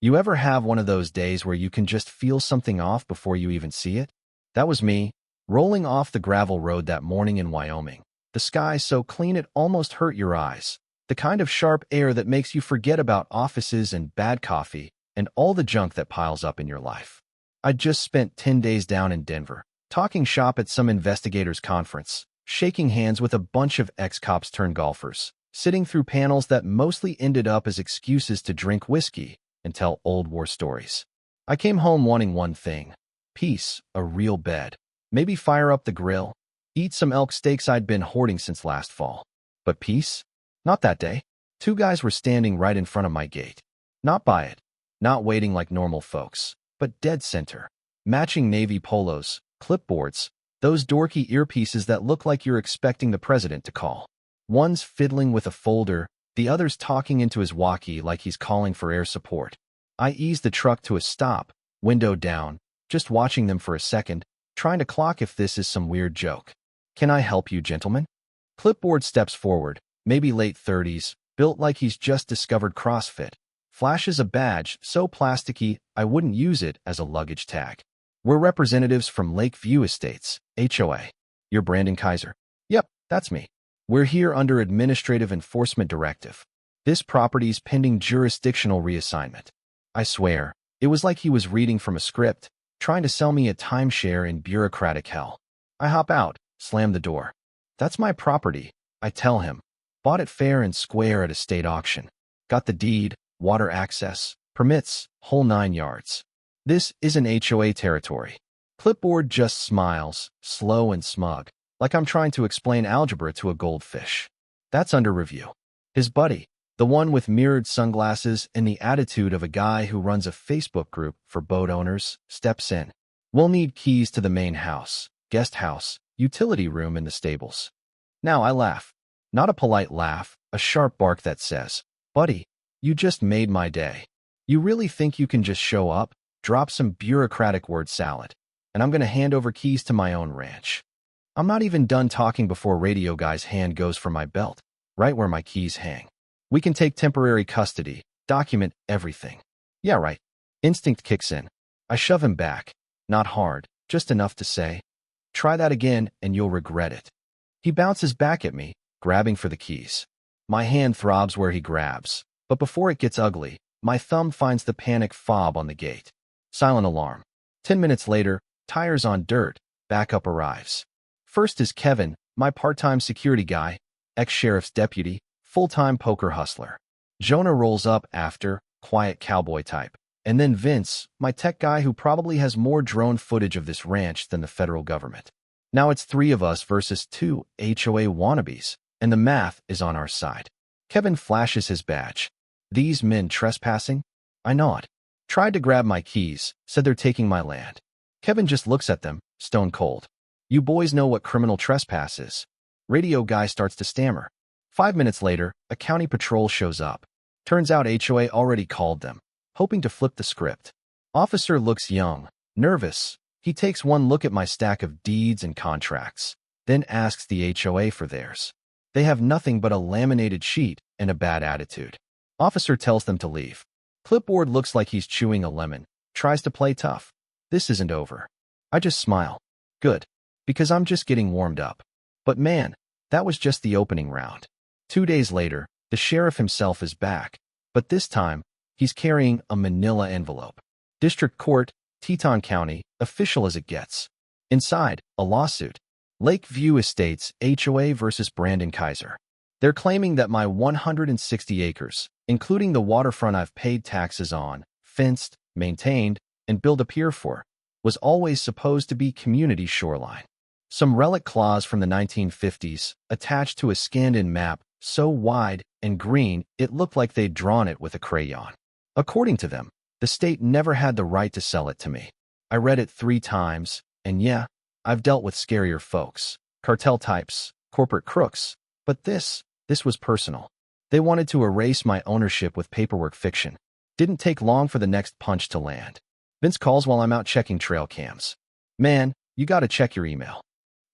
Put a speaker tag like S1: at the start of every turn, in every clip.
S1: You ever have one of those days where you can just feel something off before you even see it? That was me, rolling off the gravel road that morning in Wyoming. The sky so clean it almost hurt your eyes. The kind of sharp air that makes you forget about offices and bad coffee and all the junk that piles up in your life. I'd just spent 10 days down in Denver, talking shop at some investigators' conference, shaking hands with a bunch of ex-cops turned golfers, sitting through panels that mostly ended up as excuses to drink whiskey and tell old war stories. I came home wanting one thing: peace, a real bed, maybe fire up the grill, eat some elk steaks I'd been hoarding since last fall. But peace? Not that day. Two guys were standing right in front of my gate. Not by it, not waiting like normal folks, but dead center. Matching navy polos, clipboards, those dorky earpieces that look like you're expecting the president to call. One's fiddling with a folder, the other's talking into his walkie like he's calling for air support. I eased the truck to a stop, window down, just watching them for a second, trying to clock if this is some weird joke. "Can I help you, gentlemen?" Clipboard steps forward, maybe late 30s, built like he's just discovered CrossFit. Flashes a badge so plasticky I wouldn't use it as a luggage tag. "We're representatives from Lakeview Estates, HOA. You're Brandon Kaiser?" "Yep, that's me. We're here under Administrative Enforcement Directive. This property's pending jurisdictional reassignment." I swear, it was like he was reading from a script, trying to sell me a timeshare in bureaucratic hell. I hop out, slam the door. "That's my property," I tell him. "Bought it fair and square at a state auction. Got the deed, water access, permits, whole 9 yards. This isn't HOA territory." Clipboard just smiles, slow and smug, like I'm trying to explain algebra to a goldfish. "That's under review." His buddy, the one with mirrored sunglasses and the attitude of a guy who runs a Facebook group for boat owners, steps in. "We'll need keys to the main house, guest house, utility room, and the stables." Now I laugh. Not a polite laugh, a sharp bark that says, "Buddy, you just made my day. You really think you can just show up, drop some bureaucratic word salad, and I'm going to hand over keys to my own ranch?" I'm not even done talking before radio guy's hand goes for my belt, right where my keys hang. "We can take temporary custody, document everything." "Yeah, right." Instinct kicks in. I shove him back. Not hard, just enough to say, "Try that again and you'll regret it." He bounces back at me, grabbing for the keys. My hand throbs where he grabs, but before it gets ugly, my thumb finds the panic fob on the gate. Silent alarm. 10 minutes later, tires on dirt, backup arrives. First is Kevin, my part-time security guy, ex-sheriff's deputy, full-time poker hustler. Jonah rolls up after, quiet cowboy type. And then Vince, my tech guy who probably has more drone footage of this ranch than the federal government. Now it's 3 of us versus 2 HOA wannabes, and the math is on our side. Kevin flashes his badge. "These men trespassing?" I nod. "Tried to grab my keys, said they're taking my land." Kevin just looks at them, stone cold. "You boys know what criminal trespass is." Radio guy starts to stammer. 5 minutes later, a county patrol shows up. Turns out HOA already called them, hoping to flip the script. Officer looks young, nervous. He takes one look at my stack of deeds and contracts, then asks the HOA for theirs. They have nothing but a laminated sheet and a bad attitude. Officer tells them to leave. Clipboard looks like he's chewing a lemon, tries to play tough. This isn't over. I just smile. Good, because I'm just getting warmed up. But man, that was just the opening round. 2 days later, the sheriff himself is back, but this time, he's carrying a manila envelope. District Court, Teton County, official as it gets. Inside, a lawsuit. Lakeview Estates, HOA versus Brandon Kaiser. They're claiming that my 160 acres, including the waterfront I've paid taxes on, fenced, maintained, and built a pier for, was always supposed to be community shoreline. Some relic clause from the 1950s, attached to a scanned-in map, so wide and green it looked like they'd drawn it with a crayon. According to them, the state never had the right to sell it to me. I read it 3 times, and yeah, I've dealt with scarier folks, cartel types, corporate crooks, but this was personal. They wanted to erase my ownership with paperwork fiction. Didn't take long for the next punch to land. Vince calls while I'm out checking trail cams. "Man, you gotta check your email."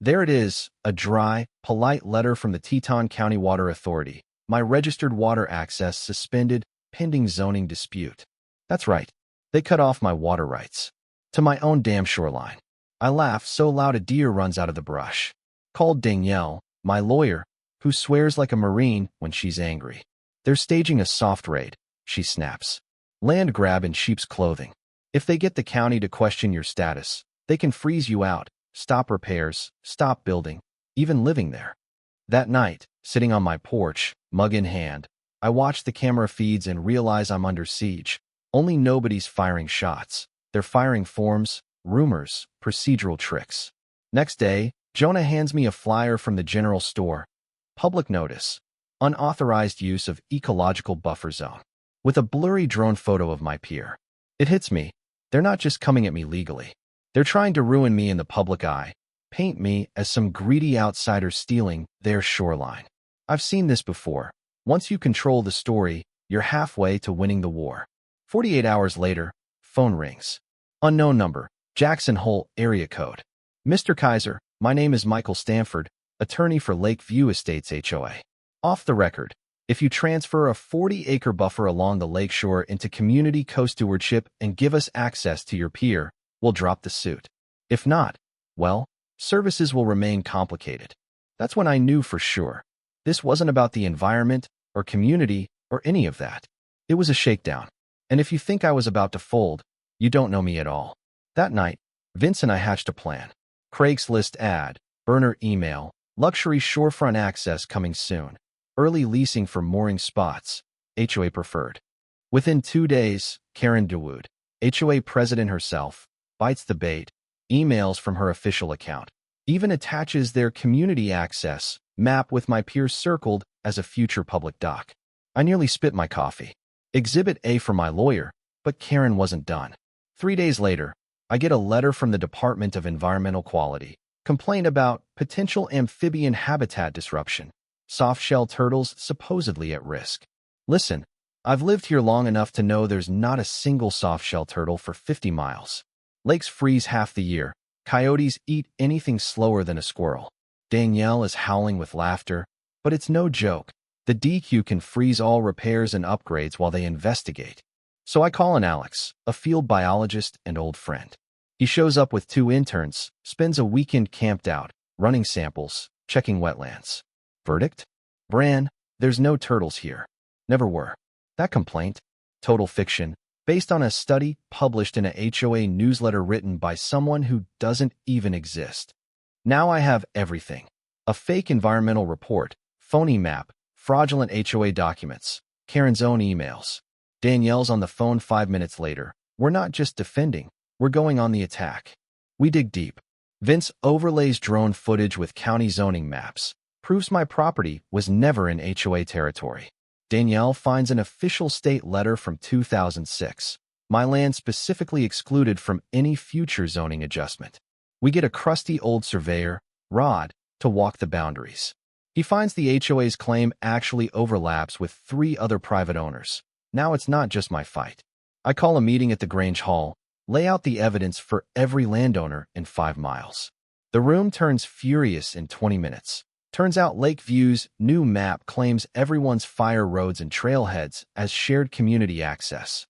S1: There it is, a dry, polite letter from the Teton County Water Authority. My registered water access suspended, pending zoning dispute. That's right. They cut off my water rights. To my own damn shoreline. I laugh so loud a deer runs out of the brush. Called Danielle, my lawyer, who swears like a Marine when she's angry. They're staging a soft raid, she snaps. Land grab in sheep's clothing. If they get the county to question your status, they can freeze you out, stop repairs, stop building, even living there. That night, sitting on my porch, mug in hand, I watch the camera feeds and realize I'm under siege. Only nobody's firing shots. They're firing forms, rumors, procedural tricks. Next day, Jonah hands me a flyer from the general store. Public notice. Unauthorized use of ecological buffer zone. With a blurry drone photo of my pier. It hits me. They're not just coming at me legally. They're trying to ruin me in the public eye, paint me as some greedy outsider stealing their shoreline. I've seen this before. Once you control the story, you're halfway to winning the war. 48 hours later, phone rings. Unknown number, Jackson Hole area code. Mr. Kaiser, my name is Michael Stanford, attorney for Lakeview Estates HOA. Off the record, if you transfer a 40-acre buffer along the lakeshore into community co-stewardship and give us access to your pier, we'll drop the suit. If not, well, services will remain complicated. That's when I knew for sure. This wasn't about the environment or community or any of that. It was a shakedown. And if you think I was about to fold, you don't know me at all. That night, Vince and I hatched a plan. Craigslist ad, burner email, luxury shorefront access coming soon, early leasing for mooring spots, HOA preferred. Within 2 days, Karen DeWood, HOA president herself, bites the bait, emails from her official account, even attaches their community access map with my peers circled as a future public doc. I nearly spit my coffee. Exhibit A for my lawyer, but Karen wasn't done. 3 days later, I get a letter from the Department of Environmental Quality, complaint about potential amphibian habitat disruption, soft-shell turtles supposedly at risk. Listen, I've lived here long enough to know there's not a single soft-shell turtle for 50 miles. Lakes freeze half the year. Coyotes eat anything slower than a squirrel. Danielle is howling with laughter, but it's no joke. The DQ can freeze all repairs and upgrades while they investigate. So I call in Alex, a field biologist and old friend. He shows up with 2 interns, spends a weekend camped out, running samples, checking wetlands. Verdict? Bran, there's no turtles here. Never were. That complaint, total fiction, based on a study published in a HOA newsletter written by someone who doesn't even exist. Now I have everything. A fake environmental report, phony map, fraudulent HOA documents, Karen's own emails. Danielle's on the phone 5 minutes later. We're not just defending, we're going on the attack. We dig deep. Vince overlays drone footage with county zoning maps, proves my property was never in HOA territory. Danielle finds an official state letter from 2006. My land specifically excluded from any future zoning adjustment. We get a crusty old surveyor, Rod, to walk the boundaries. He finds the HOA's claim actually overlaps with 3 other private owners. Now it's not just my fight. I call a meeting at the Grange Hall, lay out the evidence for every landowner in 5 miles. The room turns furious in 20 minutes. Turns out Lakeview's new map claims everyone's fire roads and trailheads as shared community access.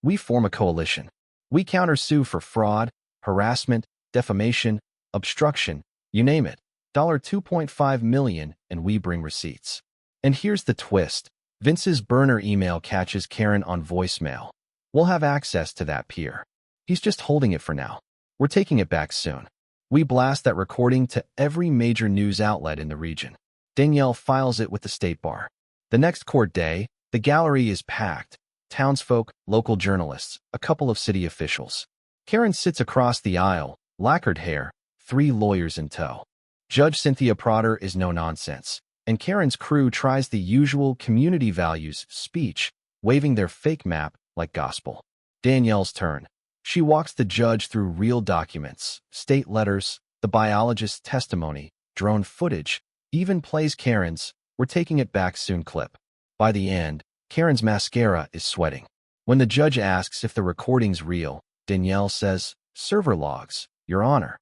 S1: We form a coalition. We countersue for fraud, harassment, defamation, obstruction, you name it. $2.5 million, and we bring receipts. And here's the twist. Vince's burner email catches Karen on voicemail. We'll have access to that pier. He's just holding it for now. We're taking it back soon. We blast that recording to every major news outlet in the region. Danielle files it with the state bar. The next court day, the gallery is packed. Townsfolk, local journalists, a couple of city officials. Karen sits across the aisle, lacquered hair, 3 lawyers in tow. Judge Cynthia Prater is no nonsense, and Karen's crew tries the usual community values speech, waving their fake map like gospel. Danielle's turn. She walks the judge through real documents, state letters, the biologist's testimony, drone footage, even plays Karen's "We're taking it back soon" clip. By the end, Karen's mascara is sweating. When the judge asks if the recording's real, Danielle says, "Server logs, Your Honor."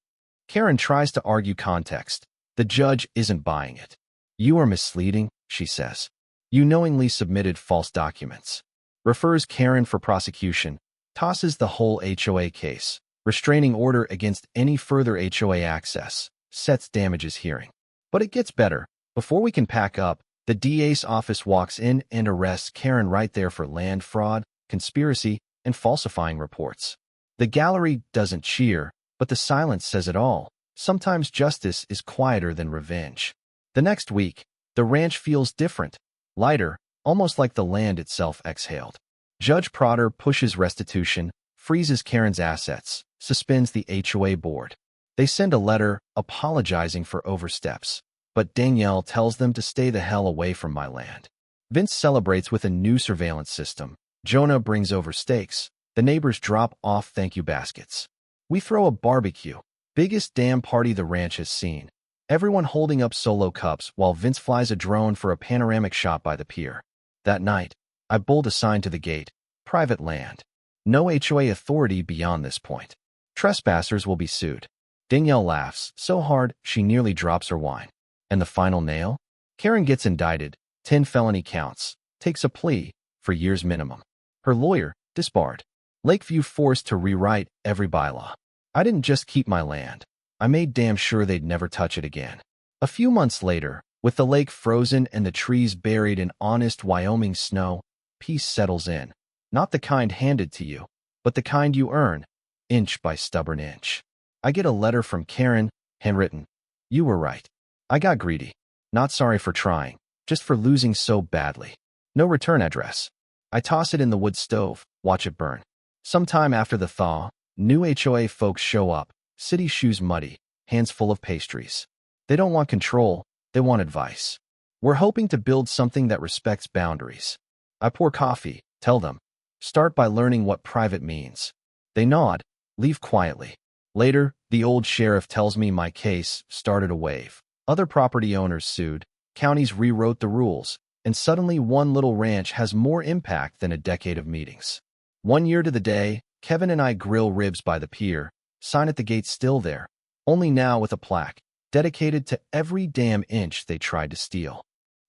S1: Karen tries to argue context. The judge isn't buying it. "You are misleading," she says. "You knowingly submitted false documents." refers Karen for prosecution, tosses the whole HOA case, restraining order against any further HOA access, sets damages hearing. But it gets better. Before we can pack up, the DA's office walks in and arrests Karen right there for land fraud, conspiracy, and falsifying reports. The gallery doesn't cheer, but the silence says it all. Sometimes justice is quieter than revenge. The next week, the ranch feels different, lighter, almost like the land itself exhaled. Judge Prater pushes restitution, freezes Karen's assets, suspends the HOA board. They send a letter apologizing for oversteps, but Danielle tells them to stay the hell away from my land. Vince celebrates with a new surveillance system. Jonah brings over steaks. The neighbors drop off thank you baskets. We throw a barbecue. Biggest damn party the ranch has seen. Everyone holding up solo cups while Vince flies a drone for a panoramic shot by the pier. That night, I bold a sign to the gate. Private land. No HOA authority beyond this point. Trespassers will be sued. Danielle laughs so hard she nearly drops her wine. And the final nail? Karen gets indicted, 10 felony counts, takes a plea, for years minimum. Her lawyer, disbarred. Lakeview forced to rewrite every bylaw. I didn't just keep my land. I made damn sure they'd never touch it again. A few months later, with the lake frozen and the trees buried in honest Wyoming snow, peace settles in. Not the kind handed to you, but the kind you earn, inch by stubborn inch. I get a letter from Karen, handwritten. You were right. I got greedy. Not sorry for trying, just for losing so badly. No return address. I toss it in the wood stove, watch it burn. Sometime after the thaw, new HOA folks show up, city shoes muddy, hands full of pastries. They don't want control, they want advice. We're hoping to build something that respects boundaries. I pour coffee, tell them. Start by learning what private means. They nod, leave quietly. Later, the old sheriff tells me my case started a wave. Other property owners sued, counties rewrote the rules, and suddenly one little ranch has more impact than a decade of meetings. 1 year to the day, Kevin and I grill ribs by the pier, sign at the gate still there, only now with a plaque, dedicated to every damn inch they tried to steal.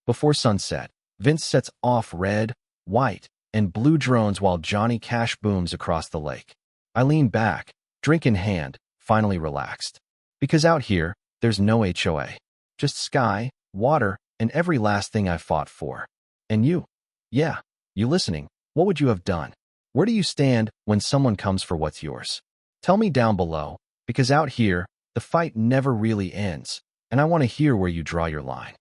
S1: Before sunset, Vince sets off red, white, and blue drones while Johnny Cash booms across the lake. I lean back, drink in hand, finally relaxed. Because out here, there's no HOA. Just sky, water, and every last thing I fought for. And you? Yeah, you listening, what would you have done? Where do you stand when someone comes for what's yours? Tell me down below, because out here, the fight never really ends, and I want to hear where you draw your line.